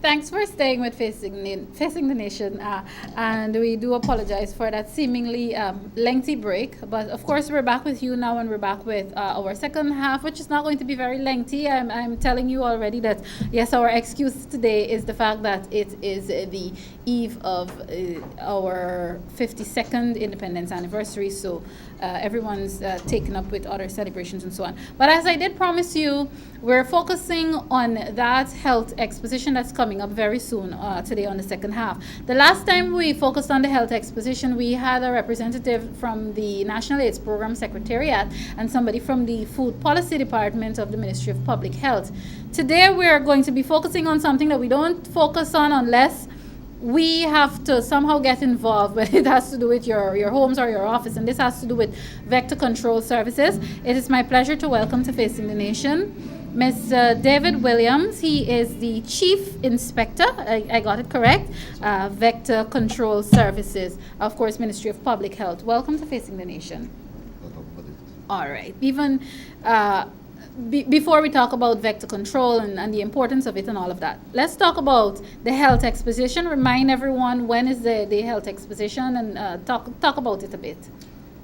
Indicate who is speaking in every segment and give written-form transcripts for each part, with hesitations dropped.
Speaker 1: Thanks for staying with Facing the Nation. And we do apologize for that seemingly lengthy break. But of course, we're back with you now, and we're back with our second half, which is not going to be very lengthy. I'm telling you already that, yes, our excuse today is the fact that it is the eve of our 52nd independence anniversary. So everyone's taken up with other celebrations and so on. But as I did promise you, we're focusing on that health exposition that's coming up very soon today on the second half. The last time we focused on the health exposition, we had a representative from the National AIDS Program Secretariat and somebody from the Food Policy Department of the Ministry of Public Health. Today we're going to be focusing on something that we don't focus on unless we have to somehow get involved, but it has to do with your homes or your office, and this has to do with vector control services. It is my pleasure to welcome to Facing the Nation Mr. David Williams. He is the Chief Inspector, I got it correct, Vector Control Services, of course, Ministry of Public Health. Welcome to Facing the Nation. All right. Even before we talk about vector control and the importance of it and all of that, let's talk about the Health Exposition. Remind everyone when is the Health Exposition, and talk about it a bit.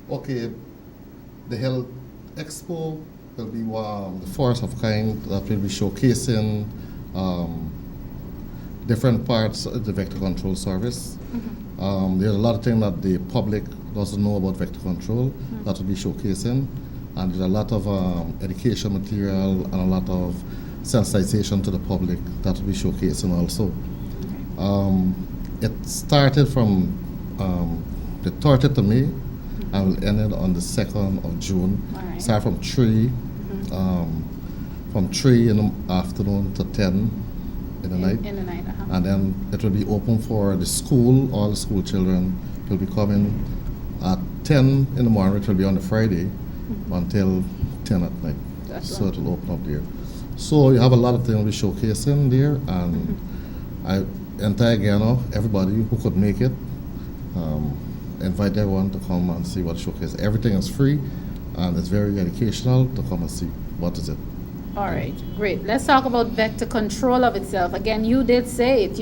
Speaker 2: Okay, the Health Expo will be the first of kind that will be showcasing different parts of the vector control service. Mm-hmm. There's a lot of things that the public doesn't know about vector control that will be showcasing. And there's a lot of education material and a lot of sensitization to the public that will be showcasing also. It started from the 30th of May and will end on the 2nd of June.
Speaker 1: Right.
Speaker 2: Start from 3 in the afternoon to 10 in the night.
Speaker 1: In the night,
Speaker 2: And then it will be open for the school. All the school children will be coming at 10 in the morning, which will be on the Friday, until 10 at night. So it will open up there. So you have a lot of things we'll be showcasing there, and I entire Guyana, everybody who could make it, invite everyone to come and see what showcase. Everything is free, and it's very educational to come and see what is it.
Speaker 1: All right, great. Let's talk about vector control of itself. Again, you did say it,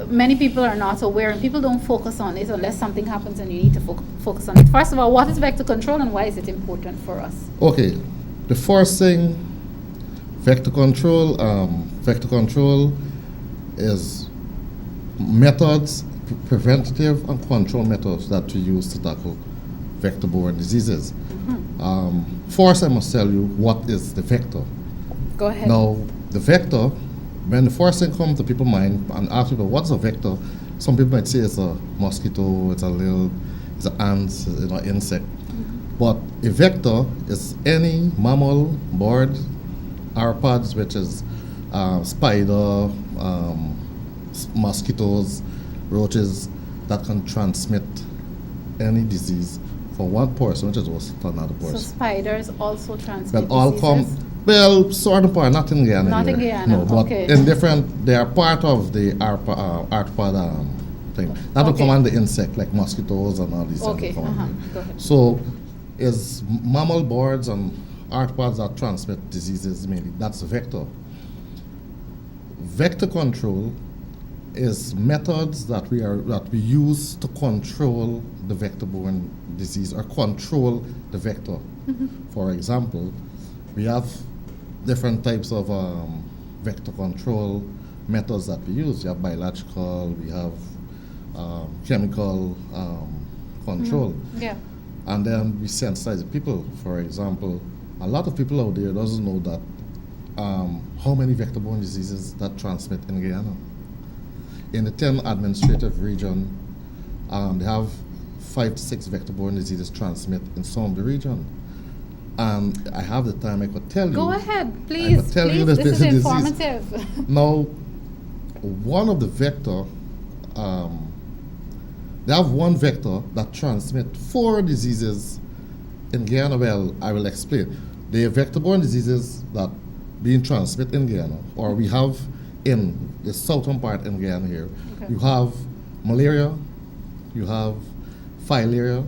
Speaker 1: many people are not aware, and people don't focus on it unless something happens and you need to focus on it. First of all, what is vector control and why is it important for us?
Speaker 2: Okay, the first thing, vector control is methods, preventative and control methods that we use to tackle vector-borne diseases. First, I must tell you what is the vector.
Speaker 1: Go ahead.
Speaker 2: Now, the vector, when the first thing comes to people's mind and ask people, what's a vector? Some people might say it's a mosquito, it's an ant, it's an insect. But a vector is any mammal, bird, arthropods, which is spider, mosquitoes, roaches, that can transmit any disease from one person, which is also to another person.
Speaker 1: So spiders also transmit
Speaker 2: diseases? Sort of part, not in Guyana.
Speaker 1: Not in Guyana,
Speaker 2: no, but
Speaker 1: okay.
Speaker 2: in different, they are part of the arthropod thing. That will come under insect, like mosquitoes and all these things.
Speaker 1: Go ahead.
Speaker 2: So, it's mammal birds and arthropods that transmit diseases mainly. That's a vector. Vector control is methods that we use to control the vector-borne disease or control the vector. For example, we have different types of vector control methods that we use. We have biological, we have chemical control.
Speaker 1: Yeah.
Speaker 2: And then we sensitize the people. For example, a lot of people out there doesn't know that how many vector-borne diseases that transmit in Guyana. In the 10 administrative region, they have 5 to 6 vector-borne diseases transmit in some of the region. And I have the time, I could tell you.
Speaker 1: Go ahead, please.
Speaker 2: I could tell you
Speaker 1: this
Speaker 2: this
Speaker 1: is informative.
Speaker 2: Now, one of the vector, they have one vector that transmit 4 diseases in Guyana. Well, I will explain. They are vector-borne diseases that being transmitted in Guyana, or we have in the southern part in Guyana here. Okay. You have malaria, you have filaria,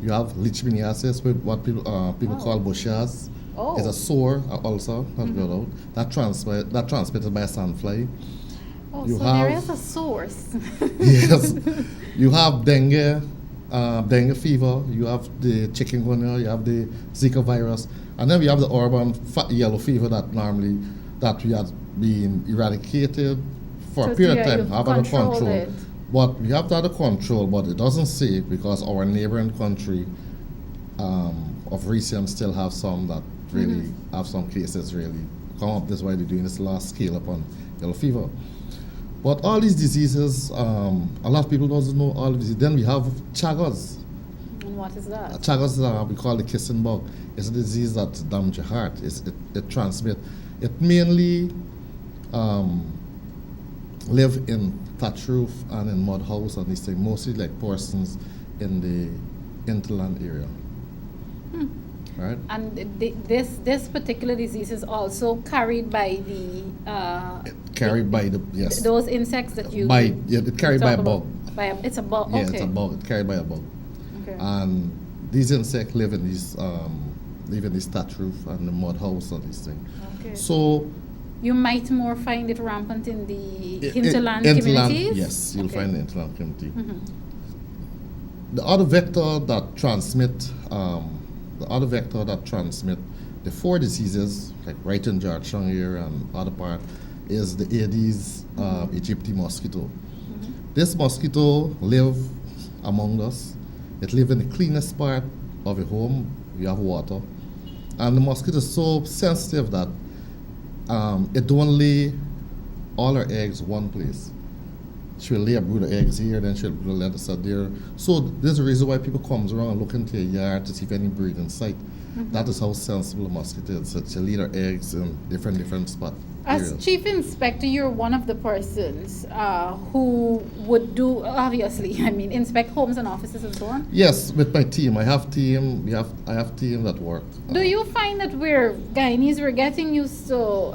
Speaker 2: you have leishmaniasis, with what people call bushas. It's a sore, ulcer that transmitted by a sandfly.
Speaker 1: Oh,
Speaker 2: You
Speaker 1: so
Speaker 2: have
Speaker 1: there is a source.
Speaker 2: yes, you have dengue fever, you have the chikungunya, you have the Zika virus, and then we have the urban yellow fever that we had been eradicated for
Speaker 1: So
Speaker 2: a period of
Speaker 1: yeah,
Speaker 2: time,
Speaker 1: you've
Speaker 2: have under
Speaker 1: controlled
Speaker 2: control.
Speaker 1: it.
Speaker 2: But we have that under control, but it doesn't say it because our neighboring country of recent still have some that really have some cases really come up. That's why they're doing this last scale up on yellow fever. But all these diseases, a lot of people doesn't know all of these. Then we have Chagas.
Speaker 1: And what is that?
Speaker 2: Chagas we call the kissing bug. It's a disease that damages your heart. It transmits. It mainly live in thatch roof and in mud house and these things, mostly like persons in the hinterland area. Right?
Speaker 1: And this particular disease is also carried by the
Speaker 2: Carried by the yes.
Speaker 1: those insects that you
Speaker 2: It carried by a
Speaker 1: talk
Speaker 2: bug.
Speaker 1: about. It's a bug.
Speaker 2: Yeah,
Speaker 1: Okay.
Speaker 2: it's a bug. It's carried by a bug.
Speaker 1: Okay.
Speaker 2: And these insects live in these thatch roof and the mud house and these things.
Speaker 1: Okay.
Speaker 2: So
Speaker 1: You might more find it rampant in the
Speaker 2: i-
Speaker 1: hinterland
Speaker 2: hinterland,
Speaker 1: communities.
Speaker 2: yes, you'll
Speaker 1: Okay.
Speaker 2: find the hinterland community.
Speaker 1: Mhm.
Speaker 2: The other vector that transmit the four diseases, like right in Georgetown here and other part, is the Aedes aegypti mosquito. This mosquito live among us. It live in the cleanest part of a home. You have water, and the mosquito is so sensitive that it don't lay all her eggs one place. She'll lay a brood of eggs here, then she'll brood let us out there. So there's a reason why people comes around looking to your yard to see if any breed in sight. That is how sensible a mosquito is. So she'll lay her eggs in different spots.
Speaker 1: As chief inspector, you're one of the persons who would do, obviously, I mean, inspect homes and offices and so on.
Speaker 2: Yes, with my team. I have team that work.
Speaker 1: Do you find that we're Guyanese, we're getting used to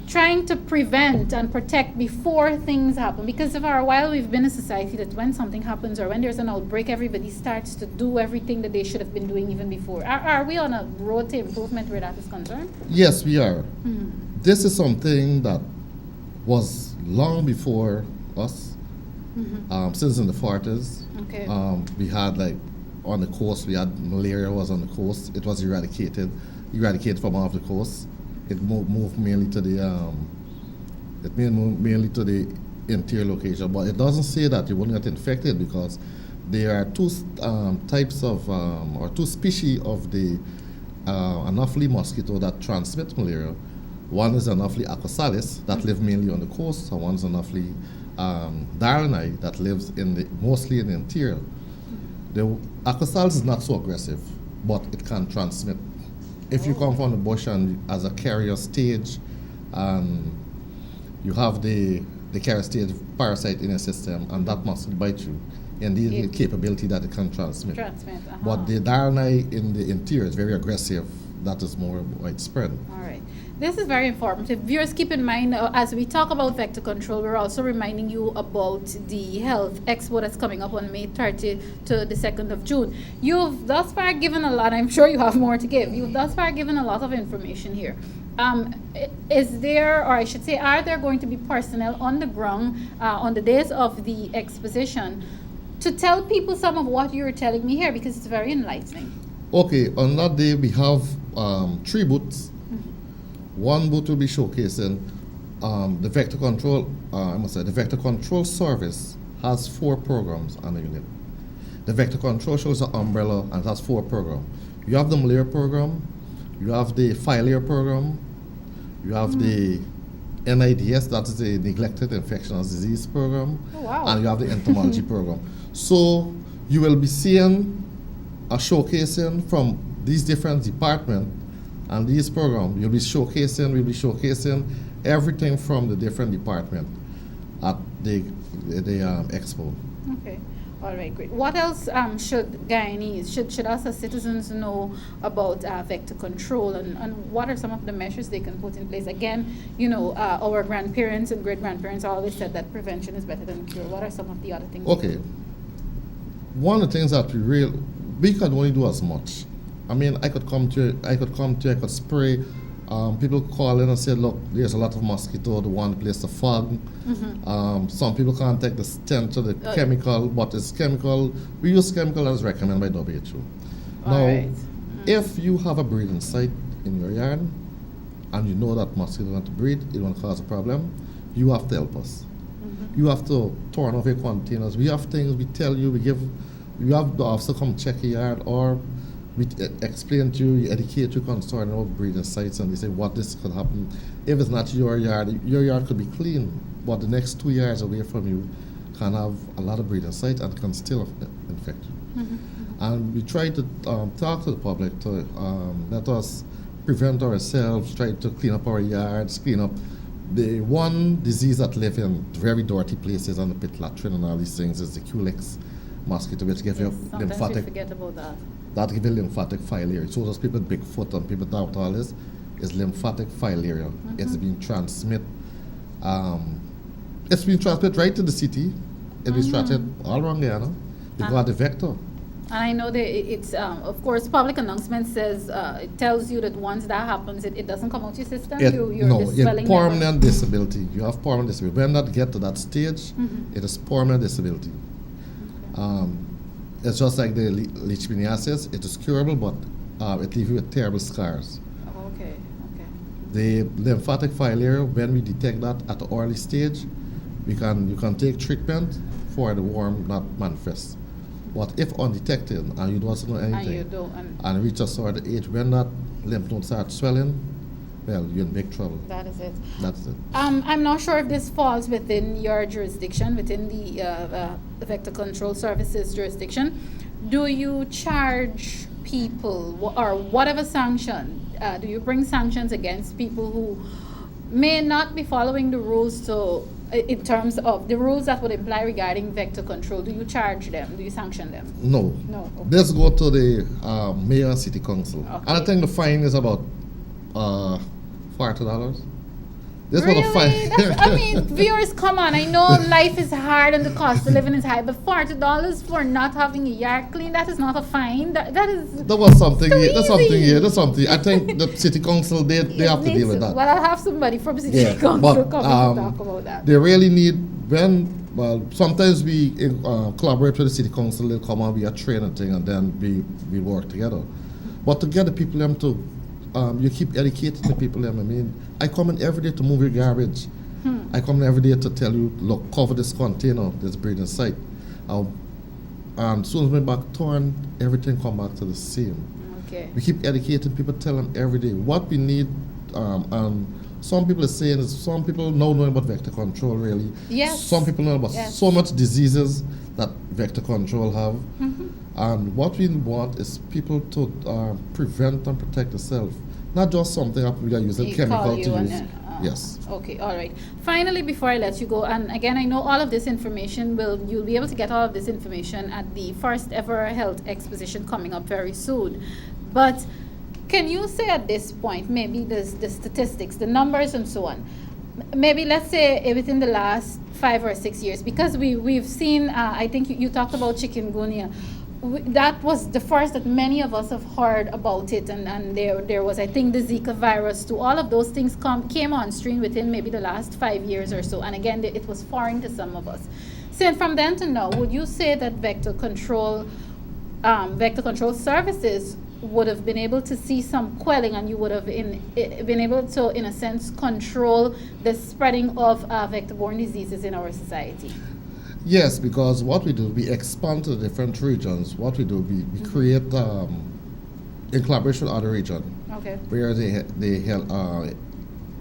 Speaker 1: trying to prevent and protect before things happen? Because for a while we've been a society that when something happens or when there's an outbreak, everybody starts to do everything that they should have been doing even before. Are we on a road to improvement where that is concerned?
Speaker 2: Yes, we are. This is something that was long before us, since in the 40s.
Speaker 1: Okay.
Speaker 2: We had like on the coast, we had malaria was on the coast. It was eradicated from off the coast. It moved mainly to the interior location, but it doesn't say that you wouldn't get infected because there are two types of or two species of the Anopheles mosquito that transmit malaria. One is Anopheles acrosalis that live mainly on the coast, and one is Anopheles darlani that lives mostly in the interior. The acrosalis is not so aggressive, but it can transmit. If you come from the bush and as a carrier stage, and you have the carrier stage parasite in your system, and that must bite you, and the capability that it can transmit. But the darlani in the interior is very aggressive. That is more widespread.
Speaker 1: All right. This is very informative. Viewers, keep in mind, as we talk about vector control, we're also reminding you about the Health Expo that's coming up on May 30 to the 2nd of June. You've thus far given a lot. I'm sure you have more to give. You've thus far given a lot of information here. Is there, or I should say, are there going to be personnel on the ground on the days of the exposition to tell people some of what you're telling me here, because it's very enlightening?
Speaker 2: Okay, on that day we have 3 booths. One booth will be showcasing the vector control. The vector control service has 4 programs on the unit. The vector control shows an umbrella and it has 4 programs. You have the malaria program, you have the filaria program, you have the NIDS, that is the neglected infectious disease program, and you have the entomology program. So you will be seeing a showcasing from these different departments and these programs. We'll be showcasing everything from the different departments at the expo.
Speaker 1: Okay. All right, great. What else should Guyanese, should us as citizens know about vector control, and what are some of the measures they can put in place? Again, you know, our grandparents and great-grandparents always said that prevention is better than cure. What are some of the other things?
Speaker 2: Okay. One of the things that we can only do as much. I mean, I could come to you, I could spray People call in and say, look, there's a lot of mosquito, they want the place to fog. Some people can't take the stench of the chemical, but it's chemical. We use chemical as recommended by WHO. Now,
Speaker 1: Right.
Speaker 2: if you have a breeding site in your yard and you know that mosquito want to breed, it will cause a problem, you have to help us. You have to turn off your containers. We have things we tell you, you have the officer come check your yard, or we explain to you, educate you concerning about breeding sites, and they say what this could happen. If it's not your yard could be clean, but the next 2 yards away from you can have a lot of breeding sites and can still infect you. And we try to talk to the public to let us prevent ourselves, try to clean up our yards, clean up. The one disease that live in very dirty places on the pit latrine and all these things is the Culex mosquito, which gives you
Speaker 1: Sometimes we
Speaker 2: lymphatic.
Speaker 1: forget about that.
Speaker 2: That gives you lymphatic filariae. So those people with big foot and people without all this is lymphatic filariae. It's being transmitted. It's been transmitted right to the city. It's been transmitted all around Guyana because the vector.
Speaker 1: And I know that it's, of course, public announcement says, it tells you that once that happens, it doesn't come out your system.
Speaker 2: It's permanent disability. You have permanent disability. When that get to that stage, it is permanent disability. It's just like the leishmaniasis. It is curable, but it leaves you with terrible scars.
Speaker 1: Okay.
Speaker 2: The lymphatic filariae, when we detect that at the early stage, you can take treatment for the worm not manifest. But if undetected and you don't know anything, and reach a certain age, when that lymph node starts swelling, well, you're in big trouble.
Speaker 1: That is it.
Speaker 2: That's it.
Speaker 1: I'm not sure if this falls within your jurisdiction, within the Vector Control Services jurisdiction. Do you charge people, or whatever sanction, do you bring sanctions against people who may not be following the rules in terms of the rules that would apply regarding vector control? Do you charge them? Do you sanction them?
Speaker 2: No.
Speaker 1: Okay.
Speaker 2: Let's go to the mayor and city council.
Speaker 1: Okay.
Speaker 2: And I think the fine is about $40. This
Speaker 1: Really?
Speaker 2: was a fine.
Speaker 1: Viewers, come on. I know life is hard and the cost of living is high, but $40 for not having a yard clean, that is not a fine. That is
Speaker 2: That was something.
Speaker 1: so
Speaker 2: That's something. I think the city council they have to deal with that.
Speaker 1: Well, I'll have somebody from city council
Speaker 2: but,
Speaker 1: come and talk about that.
Speaker 2: They really need sometimes we collaborate with the city council. They'll come and be a training thing, and then we work together. But to get the people them to you keep educating the people them. I mean, I come in every day to move your garbage. I come in every day to tell you, look, cover this container, this breeding site. And as soon as we back turn, everything come back to the same.
Speaker 1: Okay.
Speaker 2: We keep educating people, tell them every day what we need. And some people are saying is some people now know about vector control really.
Speaker 1: Yes.
Speaker 2: Some people know about so much diseases that vector control have. And what we want is people to prevent and protect themselves. Not just something that we are using chemical to use. Yes.
Speaker 1: Okay, all right. Finally, before I let you go, and again, I know all of this information you'll be able to get all of this information at the first ever Health Exposition coming up very soon. But can you say at this point, maybe the statistics, the numbers and so on, maybe let's say within the last 5 or 6 years, because we've seen, I think you talked about chikungunya. That was the first that many of us have heard about it, and there was, I think, the Zika virus too. All of those things came on stream within maybe the last 5 years or so, and again, it was foreign to some of us. So from then to now, would you say that vector control services would have been able to see some quelling, and you would have been able to, in a sense, control the spreading of vector-borne diseases in our society?
Speaker 2: Yes, because what we do, we expand to the different regions. What we do, we create, in collaboration with other regions, where the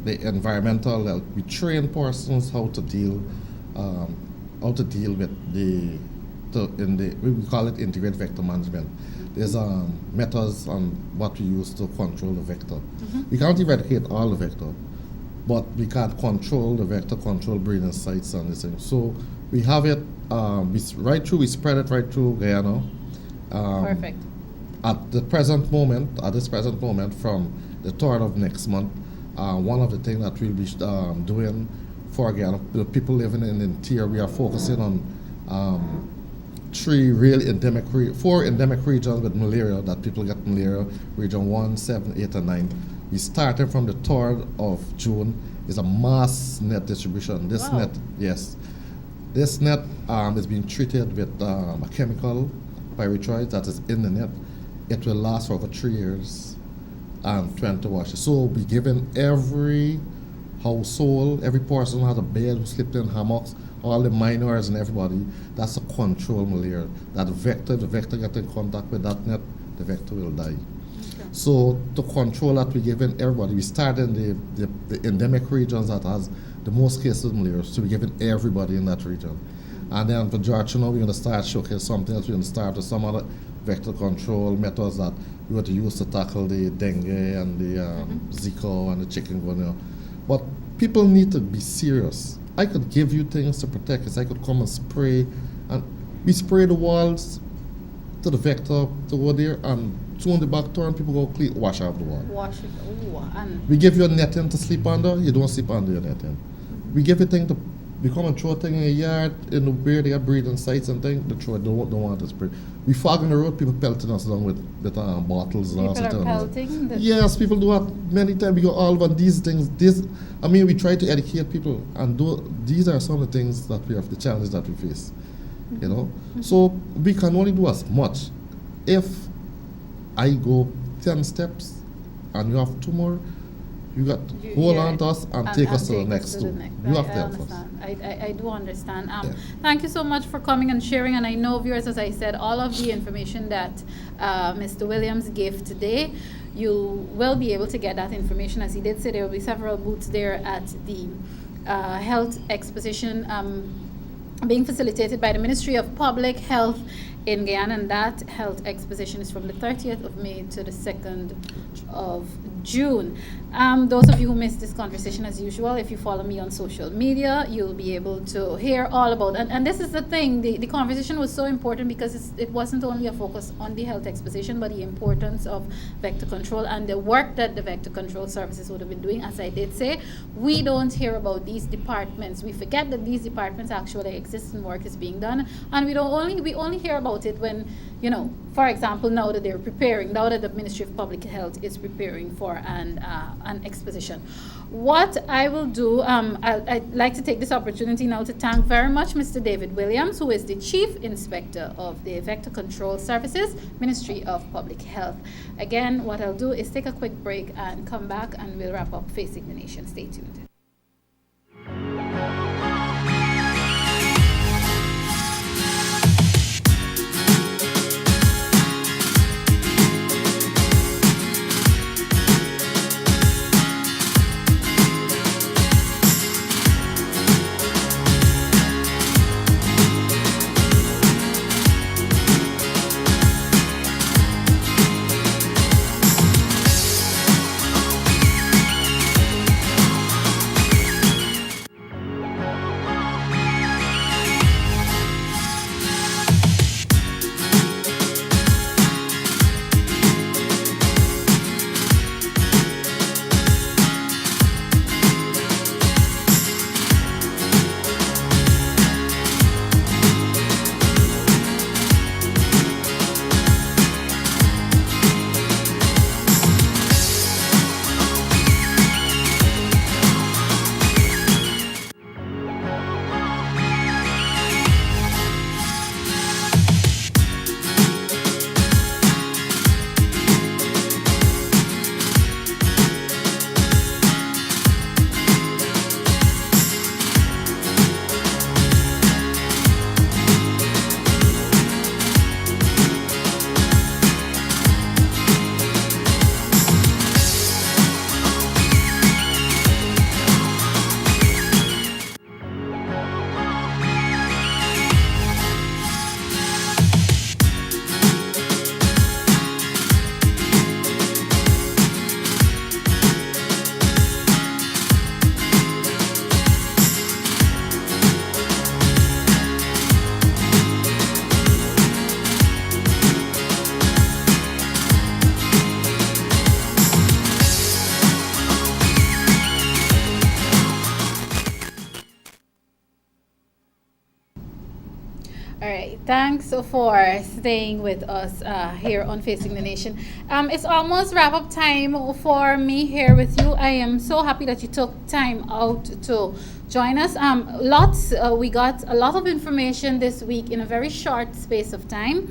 Speaker 2: environmental health, we train persons how to deal with we call it integrated vector management. There's methods on what we use to control the vector. We can't eradicate all the vector, but we can't control the vector, control breeding sites and this thing. So we have it we spread it right through Guyana.
Speaker 1: Perfect.
Speaker 2: At this present moment, from the 3rd of next month, one of the things that we'll be doing for Guyana, the people living in the interior, we are focusing on 4 endemic regions with malaria, that people get malaria, region 1, 7, 8, and 9. We started from the 3rd of June. It's a mass net distribution. This
Speaker 1: Wow.
Speaker 2: net, yes. This net is being treated with a chemical, pyrethroid, that is in the net. It will last for over 3 years and 20 washes. So we're giving every household, every person who has a bed, who slept in hammocks, all the minors and everybody, that's a control malaria. That the vector get in contact with that net, the vector will die.
Speaker 1: Okay.
Speaker 2: So to control that, we're giving everybody. We start in the endemic regions that has the most cases of malaria, so we're giving everybody in that region. And then for Georgia, now we're going to start showcase something else. We're going to start with some other vector control methods that we want to use to tackle the dengue and the Zika and the chikungunya. But people need to be serious. I could give you things to protect us. I could come and spray, and we spray the walls to the vector to go there, and soon the back turn, people go clean, wash off the wall.
Speaker 1: Wash it. Ooh, and
Speaker 2: We give you a netting to sleep under, you don't sleep under your netting. We give you thing to, we come and throw a thing in the yard, in the where they got breathing sites and things, they throw it, don't want to spray. We fogging the road, people pelting us along with bottles and all
Speaker 1: people
Speaker 2: sorts
Speaker 1: are
Speaker 2: of
Speaker 1: pelting.
Speaker 2: Yes, people do that many times. We go all over these things. We try to educate people, and these are some of the things that we have, the challenges that we face. You know, so we can only do as much. If I go 10 steps, and you have 2 more, you got hold on to us and take us to the next 2. You have to help us.
Speaker 1: I do understand.
Speaker 2: Yeah.
Speaker 1: Thank you so much for coming and sharing. And I know, viewers, as I said, all of the information that Mr. Williams gave today, you will be able to get that information. As he did say, there will be several booths there at the Health Exposition being facilitated by the Ministry of Public Health in Guyana, and that Health Exposition is from the 30th of May to the 2nd of June. Those of you who missed this conversation, as usual, if you follow me on social media, you'll be able to hear all about it. And this is the thing, the conversation was so important because it wasn't only a focus on the Health Exposition, but the importance of vector control and the work that the vector control services would have been doing. As I did say, we don't hear about these departments. We forget that these departments actually exist and work is being done. And we only hear about it when, for example, now that they're preparing, now that the Ministry of Public Health is preparing for an exposition. What I will do, I'd like to take this opportunity now to thank very much Mr. David Williams, who is the Chief Inspector of the Vector Control Services, Ministry of Public Health. Again, what I'll do is take a quick break and come back, and we'll wrap up Facing the Nation. Stay tuned. Thanks for staying with us here on Facing the Nation. It's almost wrap up time for me here with you. I am so happy that you took time out to join us. We got a lot of information this week in a very short space of time.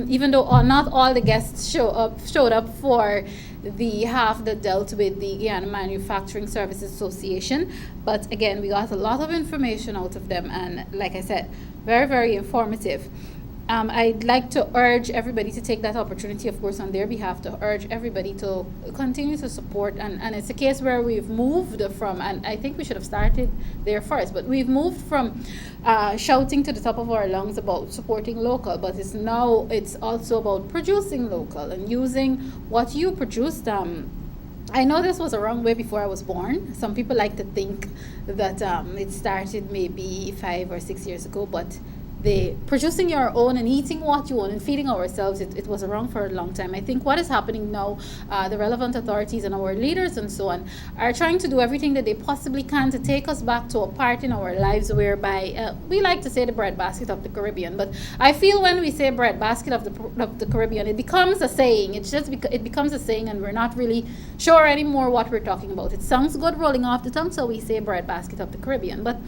Speaker 1: Even though not all the guests showed up for the half that dealt with the Guyana Manufacturing Services Association. But again, we got a lot of information out of them, and like I said, very, very informative. I'd like to urge everybody to take that opportunity, of course, on their behalf, to urge everybody to continue to support. And it's a case where we've moved from, and I think we should have started there first, but we've moved from shouting to the top of our lungs about supporting local, but it's also about producing local and using what you produced. I know this was a wrong way before I was born. Some people like to think that it started maybe 5 or 6 years ago, but the producing your own and eating what you own and feeding ourselves, it was wrong for a long time. I think what is happening now, the relevant authorities and our leaders and so on are trying to do everything that they possibly can to take us back to a part in our lives whereby we like to say the breadbasket of the Caribbean, but I feel when we say breadbasket of the Caribbean, it becomes a saying. It becomes a saying, and we're not really sure anymore what we're talking about. It sounds good rolling off the tongue, so we say breadbasket of the Caribbean, but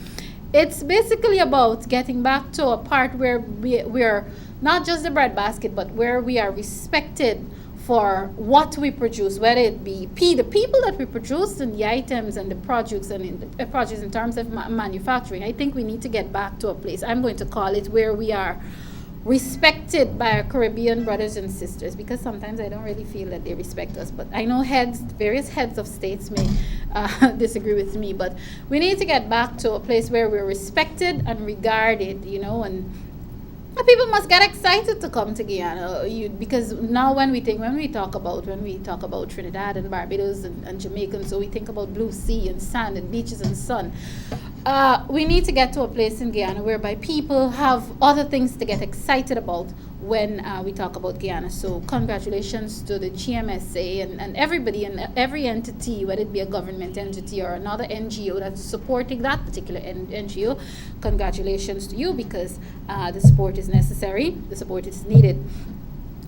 Speaker 1: it's basically about getting back to a part where we're not just the breadbasket, but where we are respected for what we produce, whether it be the people that we produce and the items and the produce and the produce in terms of manufacturing. I think we need to get back to a place, I'm going to call it, where we are respected by our Caribbean brothers and sisters, because sometimes I don't really feel that they respect us. But I know various heads of states may disagree with me, but we need to get back to a place where we're respected and regarded, and people must get excited to come to Guyana, because now when we talk about Trinidad and Barbados and Jamaica, and so we think about blue sea and sand and beaches and sun. We need to get to a place in Guyana whereby people have other things to get excited about when we talk about Guyana. So congratulations to the GMSA and everybody and every entity, whether it be a government entity or another NGO that's supporting that particular NGO. Congratulations to you, because the support is necessary, the support is needed.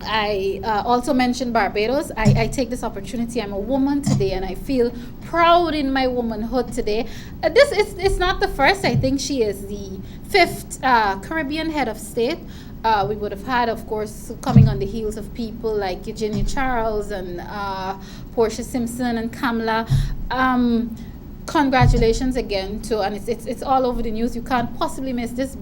Speaker 1: I also mentioned Barbados. I take this opportunity. I'm a woman today, and I feel proud in my womanhood today. It's not the first. I think she is the 5th Caribbean head of state. We would have had, of course, coming on the heels of people like Eugenia Charles and Portia Simpson and Kamala. Congratulations again and it's all over the news. You can't possibly miss this,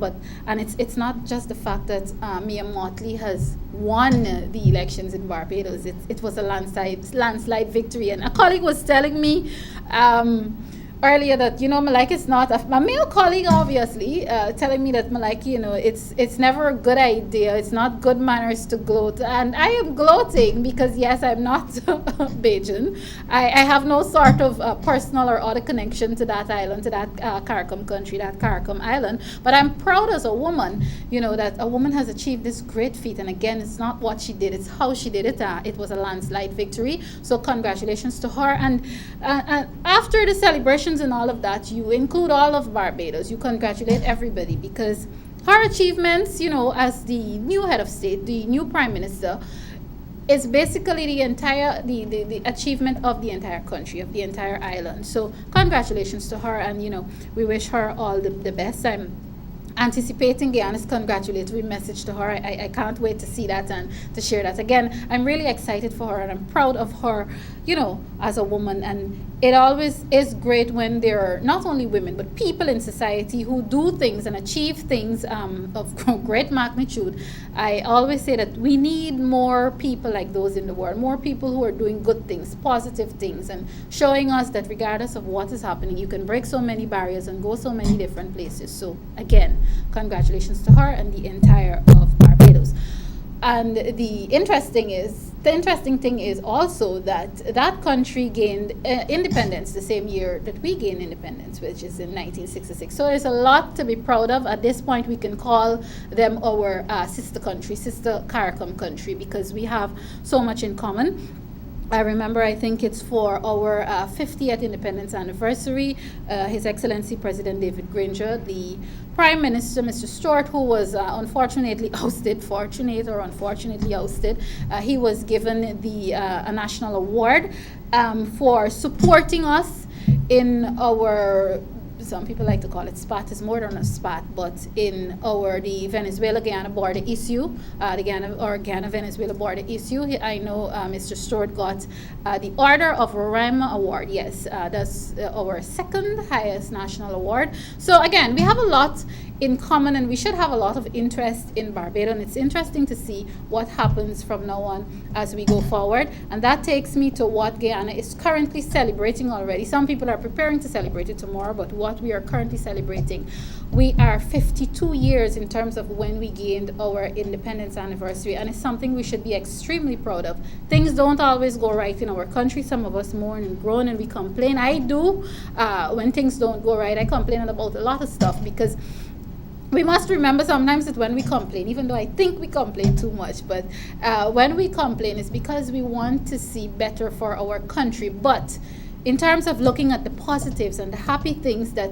Speaker 1: and it's not just the fact that Mia Motley has won the elections in Barbados. It was a landslide victory, and a colleague was telling me earlier that Malika is not a male colleague, obviously, telling me that Malika, it's never a good idea. It's not good manners to gloat, and I am gloating because yes, I'm not Bajan. I have no sort of personal or other connection to that island, to that CARICOM country, that CARICOM island. But I'm proud as a woman, that a woman has achieved this great feat. And again, it's not what she did; it's how she did it. It was a landslide victory. So congratulations to her. And after the celebration and all of that, you include all of Barbados. You congratulate everybody, because her achievements, as the new head of state, the new prime minister, is basically the achievement of the entire country, of the entire island. So congratulations to her, and we wish her all the best. I'm anticipating Guyana's congratulatory message to her. I can't wait to see that and to share that. Again, I'm really excited for her, and I'm proud of her, as a woman. And it always is great when there are not only women, but people in society who do things and achieve things of great magnitude. I always say that we need more people like those in the world, more people who are doing good things, positive things, and showing us that regardless of what is happening, you can break so many barriers and go so many different places. So again, congratulations to her and the entire of Barbados. And the interesting thing is also that country gained independence the same year that we gained independence, which is in 1966. So there's a lot to be proud of. At this point, we can call them our sister country, sister CARICOM country, because we have so much in common. I remember, I think it's for our 50th independence anniversary. His Excellency President David Granger, the Prime Minister, Mr. Stewart, who was unfortunately ousted, fortunate or unfortunately ousted, he was given the a national award for supporting us in our, some people like to call it spat, it's more than a spat, but in the Venezuela-Guyana border issue, the Guyana-Venezuela border issue, I know Mr. Stewart got the Order of Roraima Award. Yes, that's our second highest national award. So again, we have a lot in common, and we should have a lot of interest in Barbados. And it's interesting to see what happens from now on as we go forward. And that takes me to what Guyana is currently celebrating already. Some people are preparing to celebrate it tomorrow, but what we are currently celebrating, we are 52 years in terms of when we gained our independence anniversary, and it's something we should be extremely proud of. Things don't always go right in our country. Some of us mourn and groan and we complain. I do. When things don't go right, I complain about a lot of stuff, because we must remember sometimes that when we complain, even though I think we complain too much, but when we complain, it's because we want to see better for our country. But in terms of looking at the positives and the happy things, that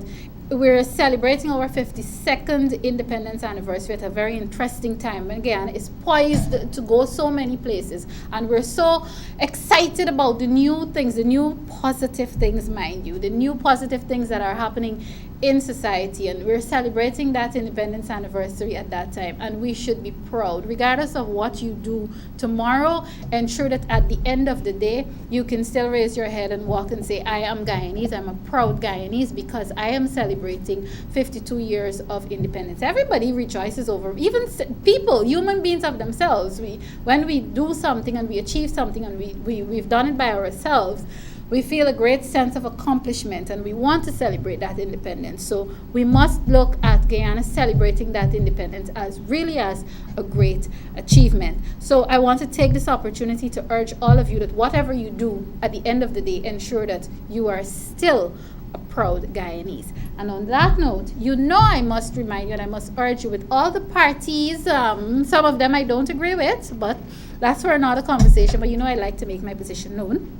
Speaker 1: we're celebrating our 52nd independence anniversary at a very interesting time. And again, it's poised to go so many places. And we're so excited about the new things, the new positive things, mind you, the new positive things that are happening in society. And we're celebrating that independence anniversary at that time. And we should be proud. Regardless of what you do tomorrow, ensure that at the end of the day, you can still raise your head and walk and say, I am Guyanese, I'm a proud Guyanese, because I am celebrating 52 years of independence. Everybody rejoices over, even people, human beings of themselves. When we do something and we achieve something and we've done it by ourselves, we feel a great sense of accomplishment, and we want to celebrate that independence. So we must look at Guyana celebrating that independence as a great achievement. So I want to take this opportunity to urge all of you that whatever you do, at the end of the day, ensure that you are still a proud Guyanese. And on that note, I must remind you and I must urge you, with all the parties, some of them I don't agree with, but that's for another conversation. But I like to make my position known.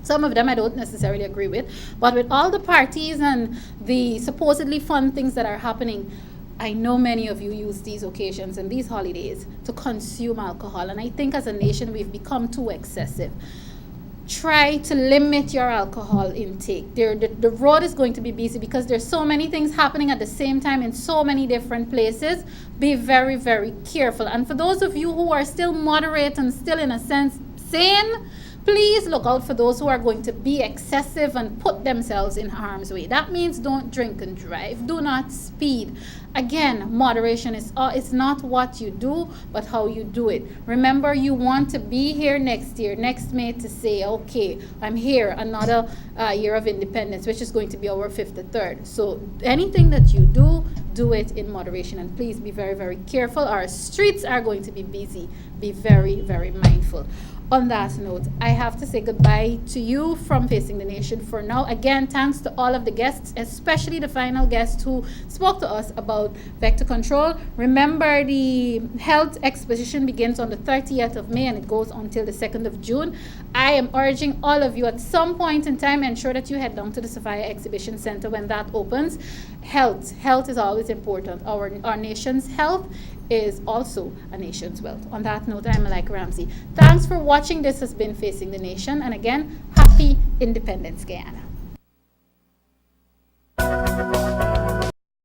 Speaker 1: Some of them I don't necessarily agree with, but with all the parties and the supposedly fun things that are happening, I know many of you use these occasions and these holidays to consume alcohol, and I think as a nation we've become too excessive. Try to limit your alcohol intake. The road is going to be busy because there's so many things happening at the same time in so many different places. Be very, very careful. And for those of you who are still moderate and still in a sense sane, please look out for those who are going to be excessive and put themselves in harm's way. That means don't drink and drive. Do not speed. Again, moderation is it's not what you do, but how you do it. Remember, you want to be here next year, next May, to say, okay, I'm here, another year of independence, which is going to be our 53rd. So anything that you do it in moderation, and please be very, very careful. Our streets are going to be busy. Be very, very mindful. On that note, I have to say goodbye to you from Facing the Nation for now. Again, thanks to all of the guests, especially the final guest who spoke to us about vector control. Remember, the Health Exposition begins on the 30th of May and it goes until the 2nd of June. I am urging all of you at some point in time, ensure that you head down to the Sophia Exhibition Center when that opens. Health is always important. Our nation's health is also a nation's wealth. On that note, I'm Malika Ramsey. Thanks for watching. This has been Facing the Nation. And again, happy Independence, Guyana.